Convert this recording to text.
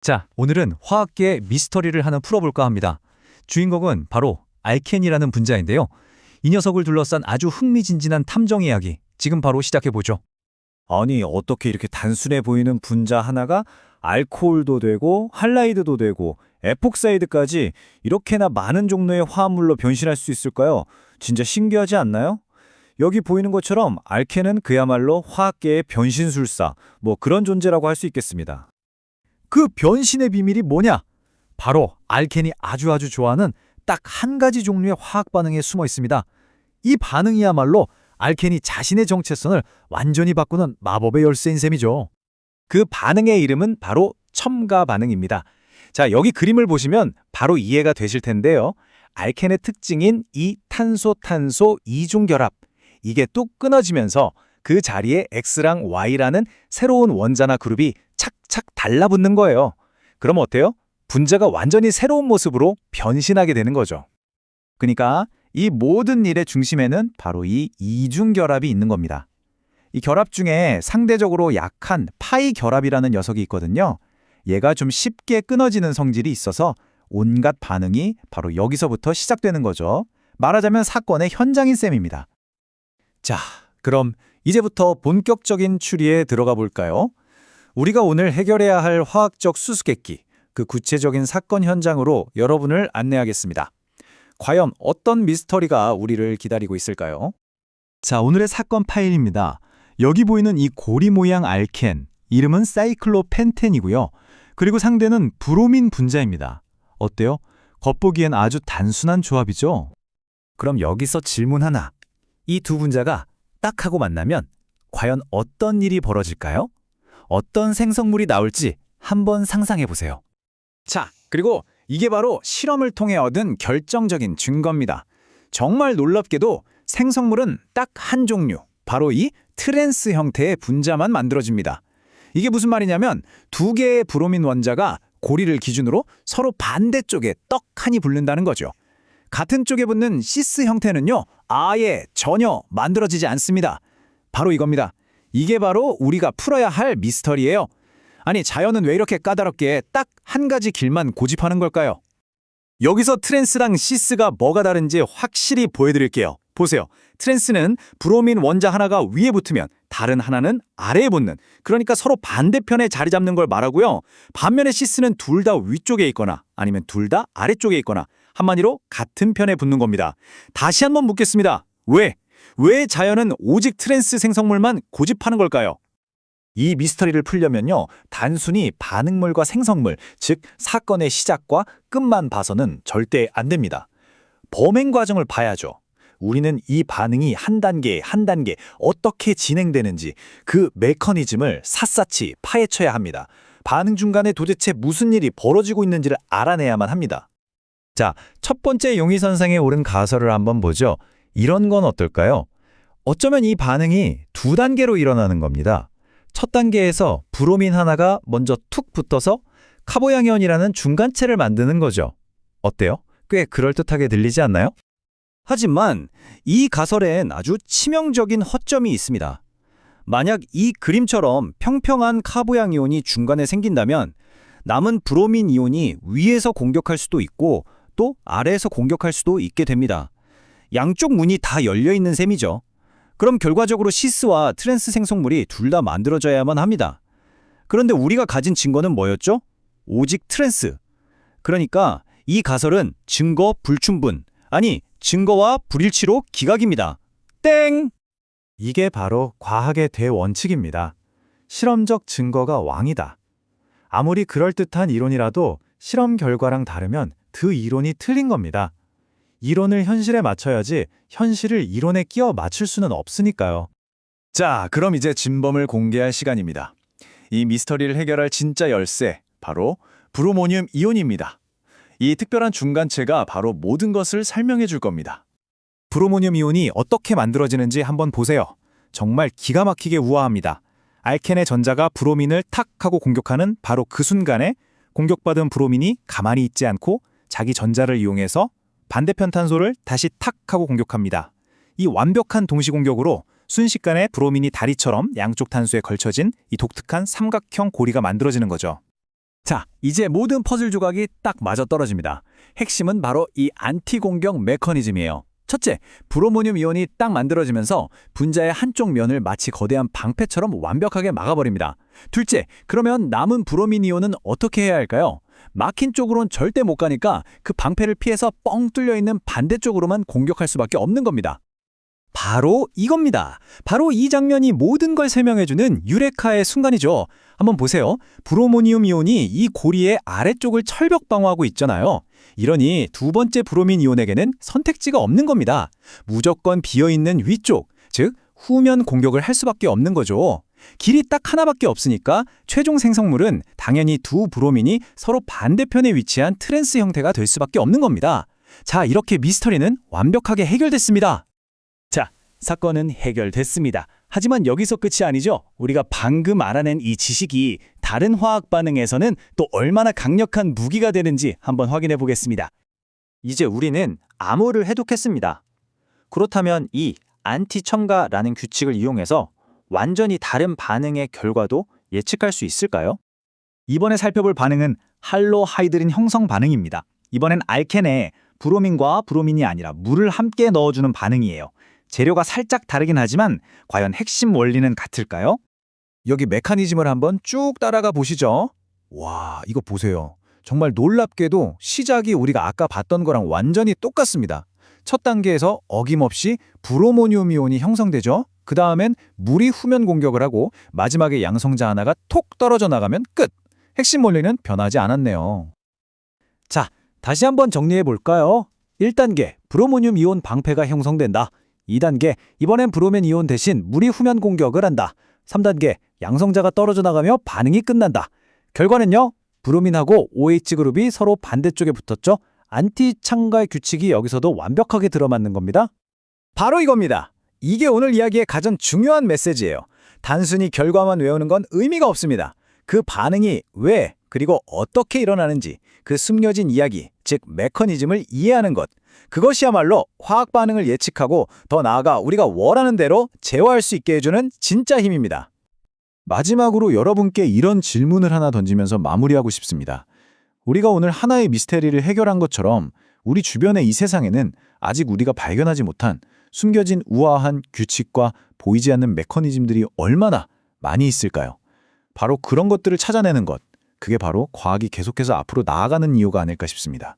자, 오늘은 화학계의 미스터리를 하나 풀어볼까 합니다. 주인공은 바로 알켄이라는 분자인데요. 이 녀석을 둘러싼 아주 흥미진진한 탐정 이야기, 지금 바로 시작해보죠. 아니, 어떻게 이렇게 단순해 보이는 분자 하나가 알코올도 되고 할라이드도 되고 에폭사이드까지 이렇게나 많은 종류의 화합물로 변신할 수 있을까요? 진짜 신기하지 않나요? 여기 보이는 것처럼 알켄은 그야말로 화학계의 변신술사, 그런 존재라고 할 수 있겠습니다. 그 변신의 비밀이 뭐냐? 바로 알켄이 아주 좋아하는 딱 한 가지 종류의 화학 반응에 숨어 있습니다. 이 반응이야말로 알켄이 자신의 정체성을 완전히 바꾸는 마법의 열쇠인 셈이죠. 그 반응의 이름은 바로 첨가 반응입니다. 자, 여기 그림을 보시면 바로 이해가 되실 텐데요. 알켄의 특징인 이 탄소-탄소 이중 결합, 이게 뚝 끊어지면서 그 자리에 X랑 Y라는 새로운 원자나 그룹이 착착 달라붙는 거예요. 그럼 어때요? 분자가 완전히 새로운 모습으로 변신하게 되는 거죠. 그러니까 이 모든 일의 중심에는 바로 이 이중 결합이 있는 겁니다. 이 결합 중에 상대적으로 약한 파이 결합이라는 녀석이 있거든요. 얘가 좀 쉽게 끊어지는 성질이 있어서 온갖 반응이 바로 여기서부터 시작되는 거죠. 말하자면 사건의 현장인 셈입니다. 자, 그럼 이제부터 본격적인 추리에 들어가 볼까요? 우리가 오늘 해결해야 할 화학적 수수께끼, 그 구체적인 사건 현장으로 여러분을 안내하겠습니다. 과연 어떤 미스터리가 우리를 기다리고 있을까요? 자, 오늘의 사건 파일입니다. 여기 보이는 이 고리 모양 알켄, 이름은 사이클로펜텐이고요. 그리고 상대는 브로민 분자입니다. 어때요? 겉보기엔 아주 단순한 조합이죠? 그럼 여기서 질문 하나. 이 두 분자가 딱 하고 만나면 과연 어떤 일이 벌어질까요? 어떤 생성물이 나올지 한번 상상해 보세요. 자, 그리고 이게 바로 실험을 통해 얻은 결정적인 증거입니다. 정말 놀랍게도 생성물은 딱 한 종류, 바로 이 트랜스 형태의 분자만 만들어집니다. 이게 무슨 말이냐면 두 개의 브로민 원자가 고리를 기준으로 서로 반대쪽에 떡하니 붙는다는 거죠. 같은 쪽에 붙는 시스 형태는요, 아예 전혀 만들어지지 않습니다. 바로 이겁니다. 이게 바로 우리가 풀어야 할 미스터리예요. 아니, 자연은 왜 이렇게 까다롭게 딱 한 가지 길만 고집하는 걸까요? 여기서 트랜스랑 시스가 뭐가 다른지 확실히 보여드릴게요. 보세요. 트랜스는 브로민 원자 하나가 위에 붙으면 다른 하나는 아래에 붙는, 그러니까 서로 반대편에 자리 잡는 걸 말하고요. 반면에 시스는 둘 다 위쪽에 있거나 아니면 둘 다 아래쪽에 있거나 한마디로 같은 편에 붙는 겁니다. 다시 한번 묻겠습니다. 왜 자연은 오직 트랜스 생성물만 고집하는 걸까요? 이 미스터리를 풀려면요, 단순히 반응물과 생성물, 즉 사건의 시작과 끝만 봐서는 절대 안 됩니다. 범행 과정을 봐야죠. 우리는 이 반응이 한 단계 한 단계 어떻게 진행되는지 그 메커니즘을 샅샅이 파헤쳐야 합니다. 반응 중간에 도대체 무슨 일이 벌어지고 있는지를 알아내야만 합니다. 자, 첫 번째 용의선상에 오른 가설을 한번 보죠. 이런 건 어떨까요? 어쩌면 이 반응이 두 단계로 일어나는 겁니다. 첫 단계에서 브로민 하나가 먼저 툭 붙어서 카보양이온이라는 중간체를 만드는 거죠. 어때요? 꽤 그럴듯하게 들리지 않나요? 하지만 이 가설엔 아주 치명적인 허점이 있습니다. 만약 이 그림처럼 평평한 카보양이온이 중간에 생긴다면 남은 브로민 이온이 위에서 공격할 수도 있고 또 아래에서 공격할 수도 있게 됩니다. 양쪽 문이 다 열려있는 셈이죠. 그럼 결과적으로 시스와 트랜스 생성물이 둘 다 만들어져야만 합니다. 그런데 우리가 가진 증거는 뭐였죠? 오직 트랜스. 그러니까 이 가설은 증거 불충분, 아니 증거와 불일치로 기각입니다. 땡! 이게 바로 과학의 대원칙입니다. 실험적 증거가 왕이다. 아무리 그럴듯한 이론이라도 실험 결과랑 다르면 그 이론이 틀린 겁니다. 이론을 현실에 맞춰야지 현실을 이론에 끼워 맞출 수는 없으니까요. 자, 그럼 이제 진범을 공개할 시간입니다. 이 미스터리를 해결할 진짜 열쇠, 바로 브로모늄 이온입니다. 이 특별한 중간체가 바로 모든 것을 설명해 줄 겁니다. 브로모늄 이온이 어떻게 만들어지는지 한번 보세요. 정말 기가 막히게 우아합니다. 알켄의 전자가 브로민을 탁 하고 공격하는 바로 그 순간에 공격받은 브로민이 가만히 있지 않고 자기 전자를 이용해서 반대편 탄소를 다시 탁 하고 공격합니다. 이 완벽한 동시 공격으로 순식간에 브로민이 다리처럼 양쪽 탄소에 걸쳐진 이 독특한 삼각형 고리가 만들어지는 거죠. 자, 이제 모든 퍼즐 조각이 딱 맞아떨어집니다. 핵심은 바로 이 안티공격 메커니즘이에요. 첫째, 브로모늄 이온이 딱 만들어지면서 분자의 한쪽 면을 마치 거대한 방패처럼 완벽하게 막아버립니다. 둘째, 그러면 남은 브로민 이온은 어떻게 해야 할까요? 막힌 쪽으로는 절대 못 가니까 그 방패를 피해서 뻥 뚫려 있는 반대쪽으로만 공격할 수밖에 없는 겁니다. 바로 이겁니다. 바로 이 장면이 모든 걸 설명해주는 유레카의 순간이죠. 한번 보세요. 브로모늄 이온이 이 고리의 아래쪽을 철벽 방어하고 있잖아요. 이러니 두 번째 브로민 이온에게는 선택지가 없는 겁니다. 무조건 비어있는 위쪽, 즉 후면 공격을 할 수밖에 없는 거죠. 길이 딱 하나밖에 없으니까 최종 생성물은 당연히 두 브로민이 서로 반대편에 위치한 트랜스 형태가 될 수밖에 없는 겁니다. 자, 이렇게 미스터리는 완벽하게 해결됐습니다. 자, 사건은 해결됐습니다. 하지만 여기서 끝이 아니죠. 우리가 방금 알아낸 이 지식이 다른 화학 반응에서는 또 얼마나 강력한 무기가 되는지 한번 확인해 보겠습니다. 이제 우리는 암호를 해독했습니다. 그렇다면 이 안티첨가라는 규칙을 이용해서 완전히 다른 반응의 결과도 예측할 수 있을까요? 이번에 살펴볼 반응은 할로하이드린 형성 반응입니다. 이번엔 알켄에 브로민과 브로민이 아니라 물을 함께 넣어주는 반응이에요. 재료가 살짝 다르긴 하지만 과연 핵심 원리는 같을까요? 여기 메커니즘을 한번 쭉 따라가 보시죠. 와, 이거 보세요. 정말 놀랍게도 시작이 우리가 아까 봤던 거랑 완전히 똑같습니다. 첫 단계에서 어김없이 브로모늄 이온이 형성되죠. 그 다음엔 물이 후면 공격을 하고 마지막에 양성자 하나가 톡 떨어져 나가면 끝! 핵심 원리는 변하지 않았네요. 자, 다시 한번 정리해 볼까요? 1단계, 브로모늄 이온 방패가 형성된다. 2단계, 이번엔 브로멘 이온 대신 물이 후면 공격을 한다. 3단계, 양성자가 떨어져 나가며 반응이 끝난다. 결과는요, 브로민하고 OH 그룹이 서로 반대쪽에 붙었죠. 안티첨가의 규칙이 여기서도 완벽하게 들어맞는 겁니다. 바로 이겁니다. 이게 오늘 이야기의 가장 중요한 메시지예요. 단순히 결과만 외우는 건 의미가 없습니다. 그 반응이 왜 그리고 어떻게 일어나는지 그 숨겨진 이야기, 즉 메커니즘을 이해하는 것. 그것이야말로 화학 반응을 예측하고 더 나아가 우리가 원하는 대로 제어할 수 있게 해주는 진짜 힘입니다. 마지막으로 여러분께 이런 질문을 하나 던지면서 마무리하고 싶습니다. 우리가 오늘 하나의 미스테리를 해결한 것처럼 우리 주변의 이 세상에는 아직 우리가 발견하지 못한 숨겨진 우아한 규칙과 보이지 않는 메커니즘들이 얼마나 많이 있을까요? 바로 그런 것들을 찾아내는 것, 그게 바로 과학이 계속해서 앞으로 나아가는 이유가 아닐까 싶습니다.